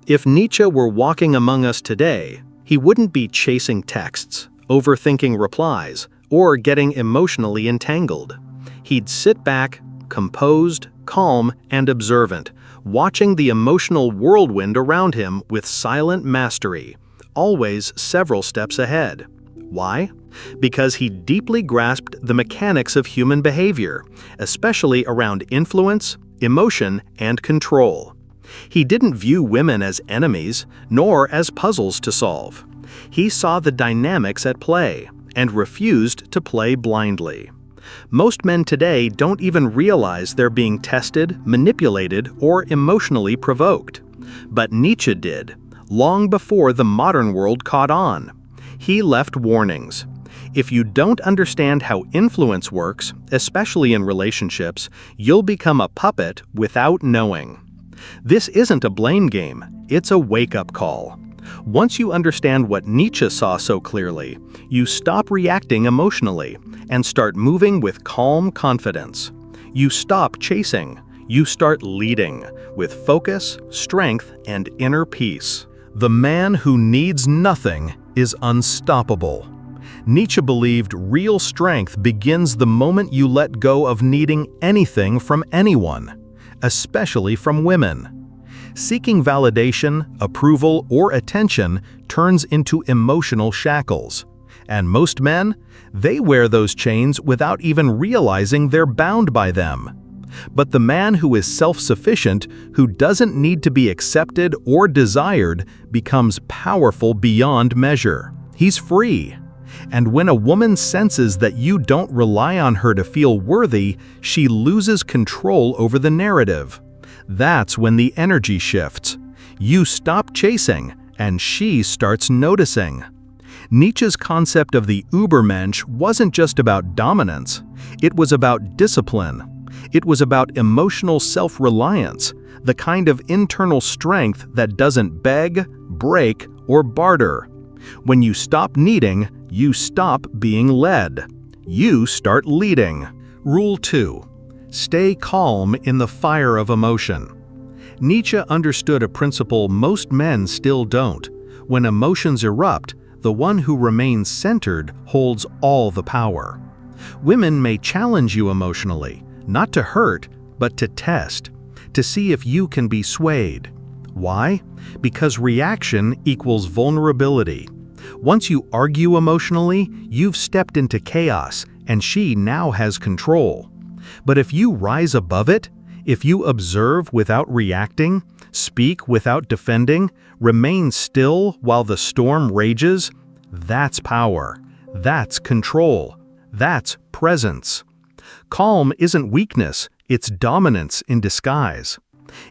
If Nietzsche were walking among us today, he wouldn't be chasing texts, overthinking replies, or getting emotionally entangled. He'd sit back, composed, calm, and observant, watching the emotional whirlwind around him with silent mastery, always several steps ahead. Why? Because he deeply grasped the mechanics of human behavior, especially around influence, emotion, and control. He didn't view women as enemies, nor as puzzles to solve. He saw the dynamics at play and refused to play blindly. Most men today don't even realize they're being tested, manipulated, or emotionally provoked. But Nietzsche did, long before the modern world caught on. He left warnings. If you don't understand how influence works, especially in relationships, you'll become a puppet without knowing. This isn't a blame game, it's a wake-up call. Once you understand what Nietzsche saw so clearly, you stop reacting emotionally and start moving with calm confidence. You stop chasing, you start leading with focus, strength, and inner peace. The man who needs nothing is unstoppable. Nietzsche believed real strength begins the moment you let go of needing anything from anyone, especially from women. Seeking validation, approval, or attention turns into emotional shackles. And most men, they wear those chains without even realizing they're bound by them. But the man who is self-sufficient, who doesn't need to be accepted or desired, becomes powerful beyond measure. He's free. And when a woman senses that you don't rely on her to feel worthy, she loses control over the narrative. That's when the energy shifts. You stop chasing, and she starts noticing. Nietzsche's concept of the Übermensch wasn't just about dominance. It was about discipline. It was about emotional self-reliance, the kind of internal strength that doesn't beg, break, or barter. When you stop needing, you stop being led. You start leading. Rule 2. Stay calm in the fire of emotion. Nietzsche understood a principle most men still don't. When emotions erupt, the one who remains centered holds all the power. Women may challenge you emotionally, not to hurt, but to test, to see if you can be swayed. Why? Because reaction equals vulnerability. Once you argue emotionally, you've stepped into chaos, and she now has control. But if you rise above it, if you observe without reacting, speak without defending, remain still while the storm rages, that's power, that's control, that's presence. Calm isn't weakness, it's dominance in disguise.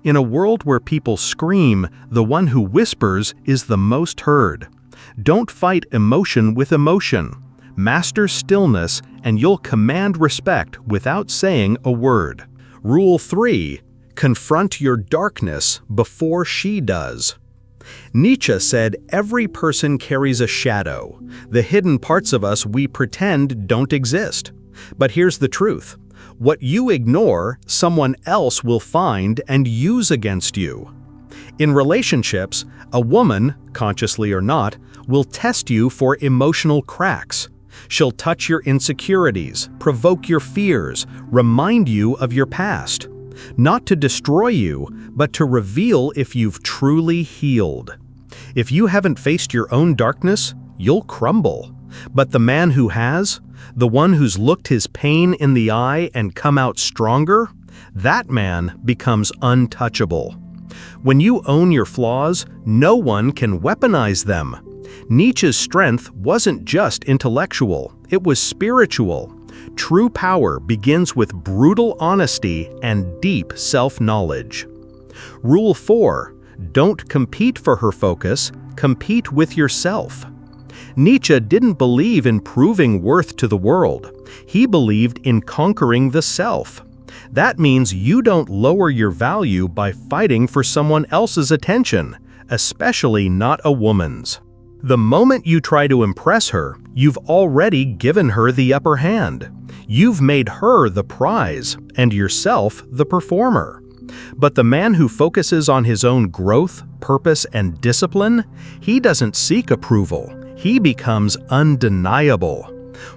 In a world where people scream, the one who whispers is the most heard. Don't fight emotion with emotion. Master stillness, and you'll command respect without saying a word. Rule 3. Confront your darkness before she does. Nietzsche said every person carries a shadow, the hidden parts of us we pretend don't exist. But here's the truth. What you ignore, someone else will find and use against you. In relationships, a woman, consciously or not, will test you for emotional cracks. She'll touch your insecurities, provoke your fears, remind you of your past. Not to destroy you, but to reveal if you've truly healed. If you haven't faced your own darkness, you'll crumble. But the man who has, the one who's looked his pain in the eye and come out stronger, that man becomes untouchable. When you own your flaws, no one can weaponize them. Nietzsche's strength wasn't just intellectual, it was spiritual. True power begins with brutal honesty and deep self-knowledge. Rule 4. Don't compete for her focus, compete with yourself. Nietzsche didn't believe in proving worth to the world. He believed in conquering the self. That means you don't lower your value by fighting for someone else's attention, especially not a woman's. The moment you try to impress her, you've already given her the upper hand. You've made her the prize and yourself the performer. But the man who focuses on his own growth, purpose, and discipline, he doesn't seek approval. He becomes undeniable.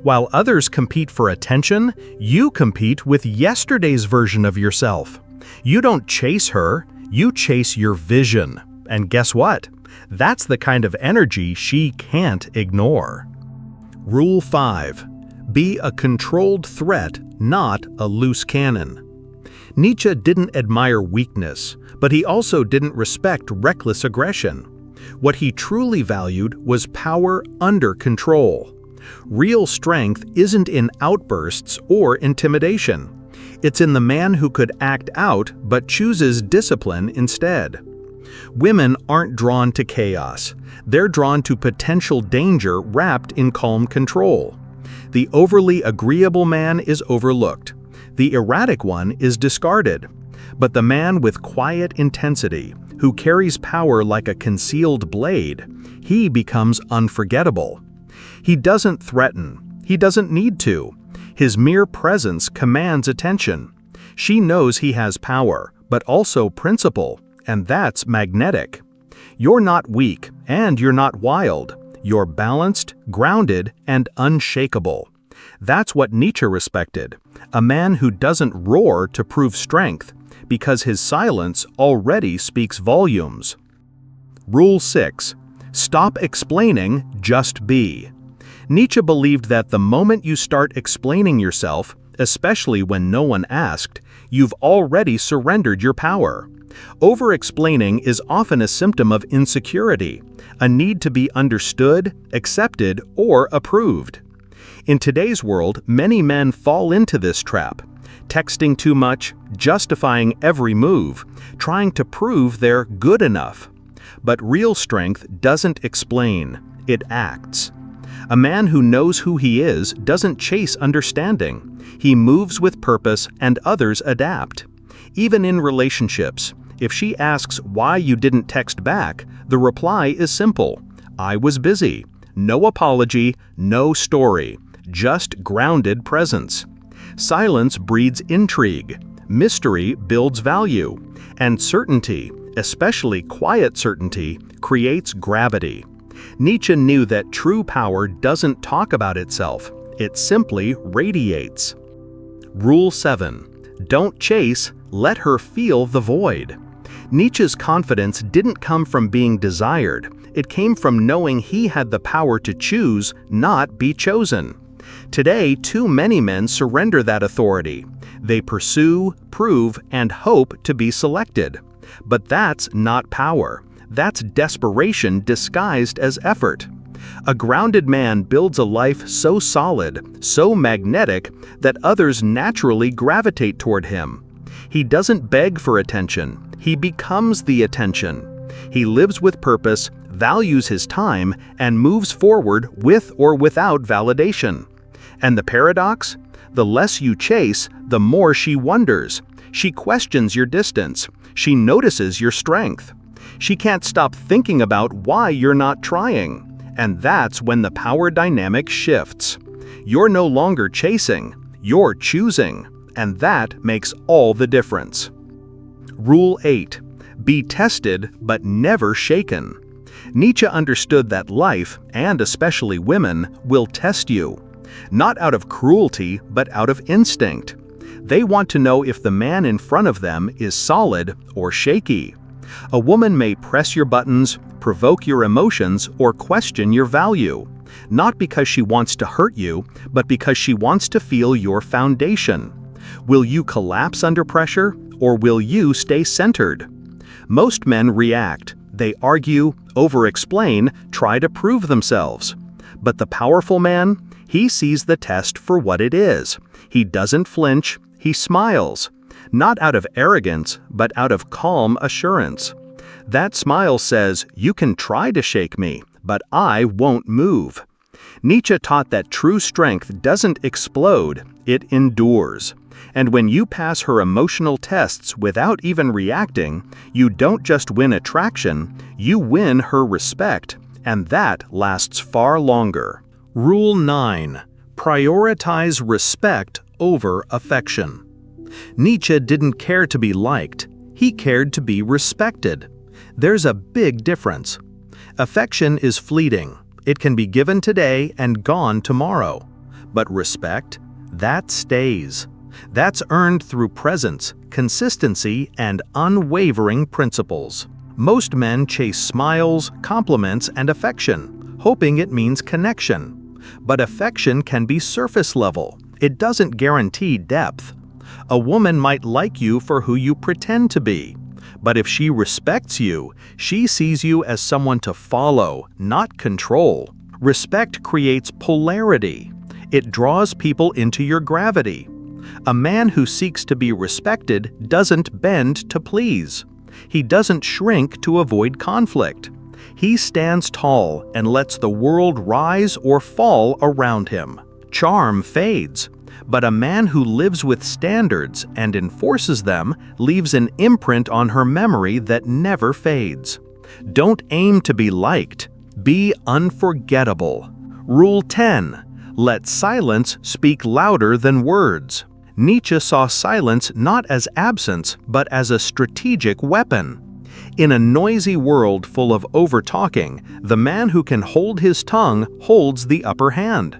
While others compete for attention, you compete with yesterday's version of yourself. You don't chase her, you chase your vision. And guess what? That's the kind of energy she can't ignore. Rule 5. Be a controlled threat, not a loose cannon. Nietzsche didn't admire weakness, but he also didn't respect reckless aggression. What he truly valued was power under control. Real strength isn't in outbursts or intimidation. It's in the man who could act out but chooses discipline instead. Women aren't drawn to chaos. They're drawn to potential danger wrapped in calm control. The overly agreeable man is overlooked. The erratic one is discarded. But the man with quiet intensity, who carries power like a concealed blade, he becomes unforgettable. He doesn't threaten. He doesn't need to. His mere presence commands attention. She knows he has power, but also principle, and that's magnetic. You're not weak, and you're not wild. You're balanced, grounded, and unshakable. That's what Nietzsche respected, a man who doesn't roar to prove strength, because his silence already speaks volumes. Rule 6. Stop explaining, just be. Nietzsche believed that the moment you start explaining yourself, especially when no one asked, you've already surrendered your power. Over-explaining is often a symptom of insecurity, a need to be understood, accepted, or approved. In today's world, many men fall into this trap, texting too much, justifying every move, trying to prove they're good enough. But real strength doesn't explain, it acts. A man who knows who he is doesn't chase understanding. He moves with purpose and others adapt. Even in relationships, if she asks why you didn't text back, the reply is simple. I was busy. No apology, no story, just grounded presence. Silence breeds intrigue. Mystery builds value. And certainty, especially quiet certainty, creates gravity. Nietzsche knew that true power doesn't talk about itself. It simply radiates. Rule 7. Don't chase, let her feel the void. Nietzsche's confidence didn't come from being desired. It came from knowing he had the power to choose, not be chosen. Today, too many men surrender that authority. They pursue, prove, and hope to be selected. But that's not power. That's desperation disguised as effort. A grounded man builds a life so solid, so magnetic, that others naturally gravitate toward him. He doesn't beg for attention. He becomes the attention. He lives with purpose, values his time, and moves forward with or without validation. And the paradox? The less you chase, the more she wonders. She questions your distance. She notices your strength. She can't stop thinking about why you're not trying. And that's when the power dynamic shifts. You're no longer chasing, you're choosing. And that makes all the difference. Rule 8. Be tested but never shaken. Nietzsche understood that life, and especially women, will test you. Not out of cruelty, but out of instinct. They want to know if the man in front of them is solid or shaky. A woman may press your buttons, provoke your emotions, or question your value. Not because she wants to hurt you, but because she wants to feel your foundation. Will you collapse under pressure, or will you stay centered? Most men react. They argue, over-explain, try to prove themselves. But the powerful man, he sees the test for what it is. He doesn't flinch, he smiles. Not out of arrogance, but out of calm assurance. That smile says, you can try to shake me, but I won't move. Nietzsche taught that true strength doesn't explode, it endures. And when you pass her emotional tests without even reacting, you don't just win attraction, you win her respect, and that lasts far longer. Rule 9. Prioritize respect over affection. Nietzsche didn't care to be liked. He cared to be respected. There's a big difference. Affection is fleeting. It can be given today and gone tomorrow. But respect, that stays. That's earned through presence, consistency, and unwavering principles. Most men chase smiles, compliments, and affection, hoping it means connection. But affection can be surface level. It doesn't guarantee depth. A woman might like you for who you pretend to be. But if she respects you, she sees you as someone to follow, not control. Respect creates polarity. It draws people into your gravity. A man who seeks to be respected doesn't bend to please. He doesn't shrink to avoid conflict. He stands tall and lets the world rise or fall around him. Charm fades, but a man who lives with standards and enforces them leaves an imprint on her memory that never fades. Don't aim to be liked. Be unforgettable. Rule 10. Let silence speak louder than words. Nietzsche saw silence not as absence, but as a strategic weapon. In a noisy world full of over-talking, the man who can hold his tongue holds the upper hand.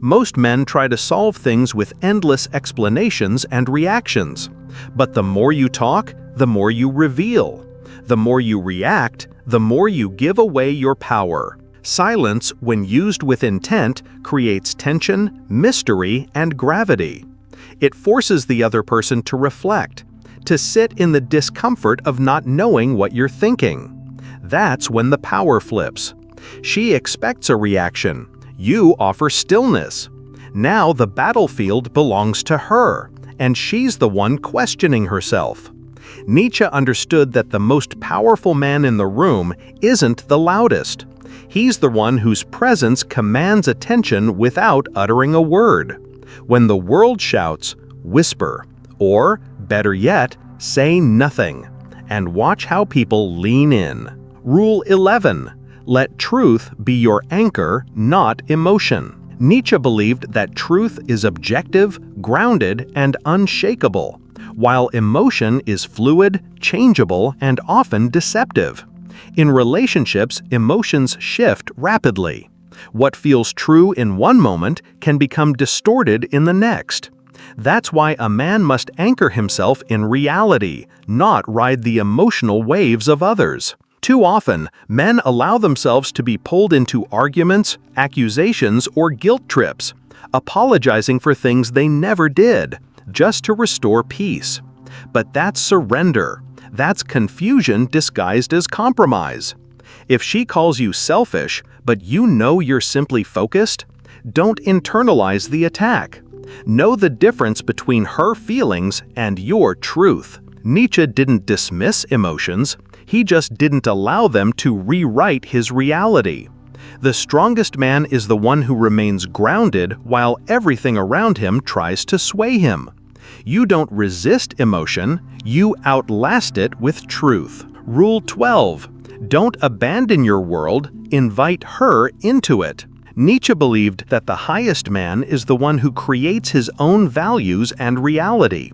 Most men try to solve things with endless explanations and reactions. But the more you talk, the more you reveal. The more you react, the more you give away your power. Silence, when used with intent, creates tension, mystery, and gravity. It forces the other person to reflect, to sit in the discomfort of not knowing what you're thinking. That's when the power flips. She expects a reaction. You offer stillness. Now the battlefield belongs to her, and she's the one questioning herself. Nietzsche understood that the most powerful man in the room isn't the loudest. He's the one whose presence commands attention without uttering a word. When the world shouts, whisper, or, better yet, say nothing, and watch how people lean in. Rule 11. Let truth be your anchor, not emotion. Nietzsche believed that truth is objective, grounded, and unshakable, while emotion is fluid, changeable, and often deceptive. In relationships, emotions shift rapidly. What feels true in one moment can become distorted in the next. That's why a man must anchor himself in reality, not ride the emotional waves of others. Too often, men allow themselves to be pulled into arguments, accusations, or guilt trips, apologizing for things they never did, just to restore peace. But that's surrender. That's confusion disguised as compromise. If she calls you selfish, but you know you're simply focused, don't internalize the attack. Know the difference between her feelings and your truth. Nietzsche didn't dismiss emotions. He just didn't allow them to rewrite his reality. The strongest man is the one who remains grounded while everything around him tries to sway him. You don't resist emotion, you outlast it with truth. Rule 12. Don't abandon your world, invite her into it. Nietzsche believed that the highest man is the one who creates his own values and reality.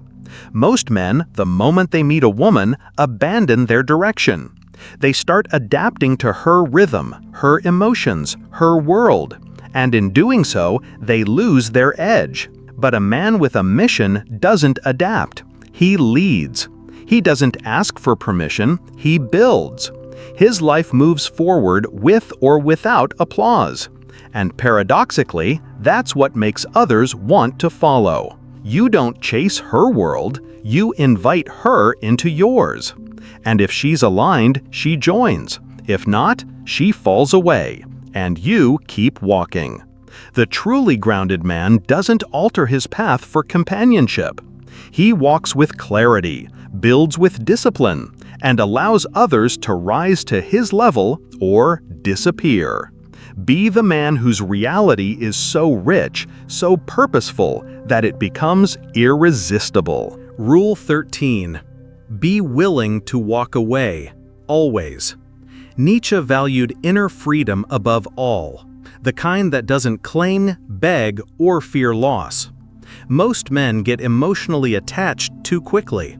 Most men, the moment they meet a woman, abandon their direction. They start adapting to her rhythm, her emotions, her world, and in doing so, they lose their edge. But a man with a mission doesn't adapt. He leads. He doesn't ask for permission, he builds. His life moves forward with or without applause. And paradoxically, that's what makes others want to follow. You don't chase her world, you invite her into yours. And if she's aligned, she joins. If not, she falls away. And you keep walking. The truly grounded man doesn't alter his path for companionship. He walks with clarity, builds with discipline, and allows others to rise to his level or disappear. Be the man whose reality is so rich, so purposeful, that it becomes irresistible. Rule 13. Be willing to walk away, always. Nietzsche valued inner freedom above all, the kind that doesn't cling, beg, or fear loss. Most men get emotionally attached too quickly.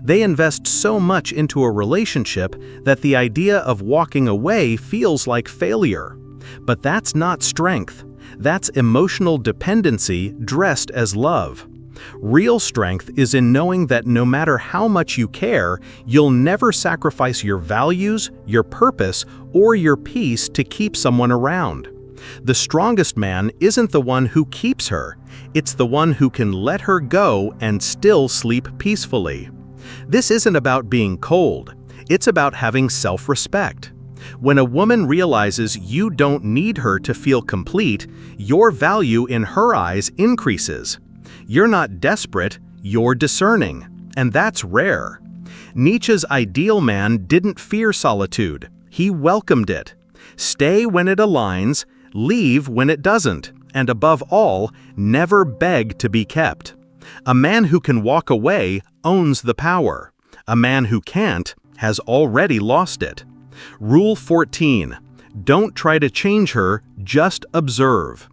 They invest so much into a relationship that the idea of walking away feels like failure. But that's not strength. That's emotional dependency dressed as love. Real strength is in knowing that no matter how much you care, you'll never sacrifice your values, your purpose, or your peace to keep someone around. The strongest man isn't the one who keeps her, it's the one who can let her go and still sleep peacefully. This isn't about being cold, it's about having self-respect. When a woman realizes you don't need her to feel complete, your value in her eyes increases. You're not desperate, you're discerning, and that's rare. Nietzsche's ideal man didn't fear solitude, he welcomed it. Stay when it aligns, leave when it doesn't, and above all, never beg to be kept. A man who can walk away owns the power. A man who can't has already lost it. Rule 14. Don't try to change her, just observe.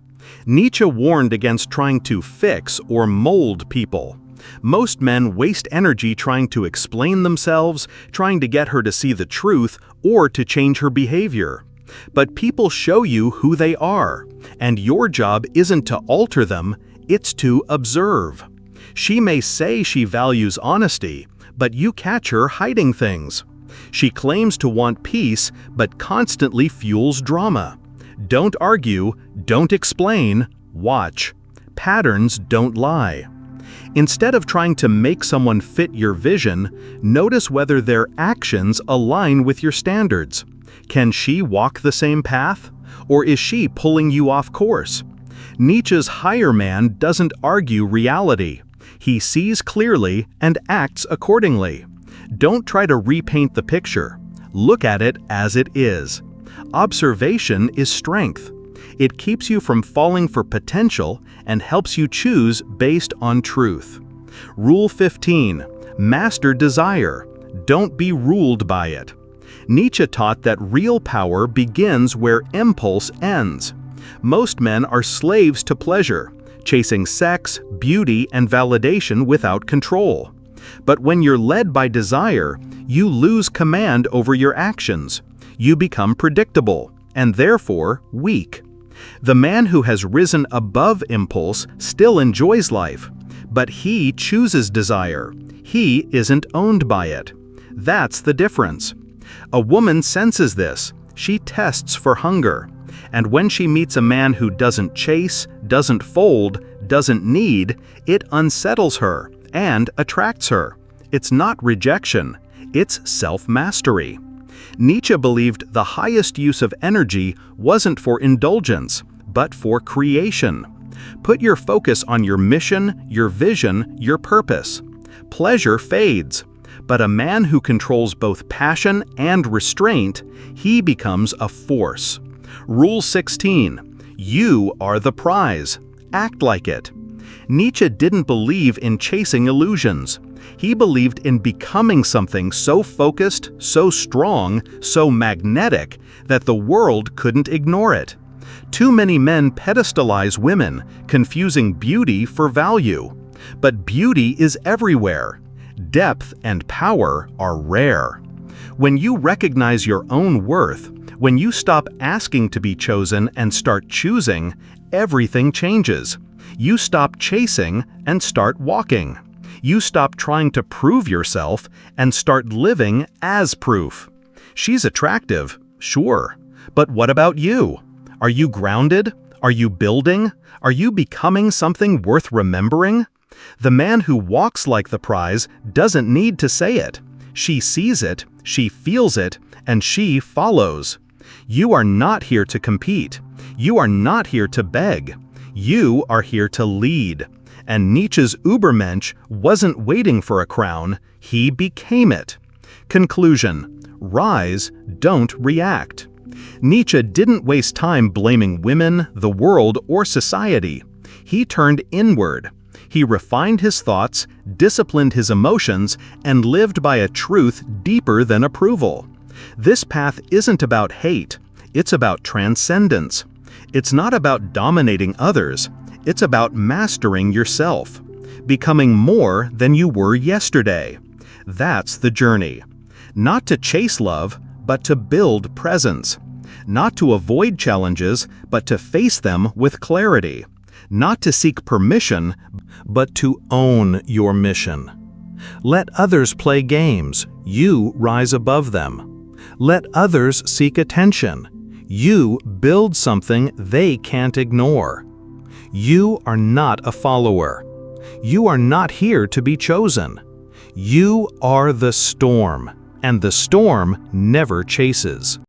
Nietzsche warned against trying to fix or mold people. Most men waste energy trying to explain themselves, trying to get her to see the truth, or to change her behavior. But people show you who they are, and your job isn't to alter them, it's to observe. She may say she values honesty, but you catch her hiding things. She claims to want peace, but constantly fuels drama. Don't argue, don't explain, watch. Patterns don't lie. Instead of trying to make someone fit your vision, notice whether their actions align with your standards. Can she walk the same path? Or is she pulling you off course? Nietzsche's higher man doesn't argue reality. He sees clearly and acts accordingly. Don't try to repaint the picture. Look at it as it is. Observation is strength. It keeps you from falling for potential and helps you choose based on truth. Rule 15. Master desire. Don't be ruled by it. Nietzsche taught that real power begins where impulse ends. Most men are slaves to pleasure, chasing sex, beauty, and validation without control. But when you're led by desire, you lose command over your actions. You become predictable, and therefore weak. The man who has risen above impulse still enjoys life, but he chooses desire. He isn't owned by it. That's the difference. A woman senses this. She tests for hunger. And when she meets a man who doesn't chase, doesn't fold, doesn't need, it unsettles her and attracts her. It's not rejection, it's self-mastery. Nietzsche believed the highest use of energy wasn't for indulgence, but for creation. Put your focus on your mission, your vision, your purpose. Pleasure fades, but a man who controls both passion and restraint, he becomes a force. Rule 16. You are the prize. Act like it. Nietzsche didn't believe in chasing illusions. He believed in becoming something so focused, so strong, so magnetic that the world couldn't ignore it. Too many men pedestalize women, confusing beauty for value. But beauty is everywhere. Depth and power are rare. When you recognize your own worth, when you stop asking to be chosen and start choosing, everything changes. You stop chasing and start walking. You stop trying to prove yourself and start living as proof. She's attractive, sure. But what about you? Are you grounded? Are you building? Are you becoming something worth remembering? The man who walks like the prize doesn't need to say it. She sees it, she feels it, and she follows. You are not here to compete. You are not here to beg. You are here to lead. And Nietzsche's Übermensch wasn't waiting for a crown, he became it. Conclusion: rise, don't react. Nietzsche didn't waste time blaming women, the world, or society. He turned inward. He refined his thoughts, disciplined his emotions, and lived by a truth deeper than approval. This path isn't about hate, it's about transcendence. It's not about dominating others, it's about mastering yourself, becoming more than you were yesterday. That's the journey. Not to chase love, but to build presence. Not to avoid challenges, but to face them with clarity. Not to seek permission, but to own your mission. Let others play games, you rise above them. Let others seek attention. You build something they can't ignore. You are not a follower. You are not here to be chosen. You are the storm, and the storm never chases.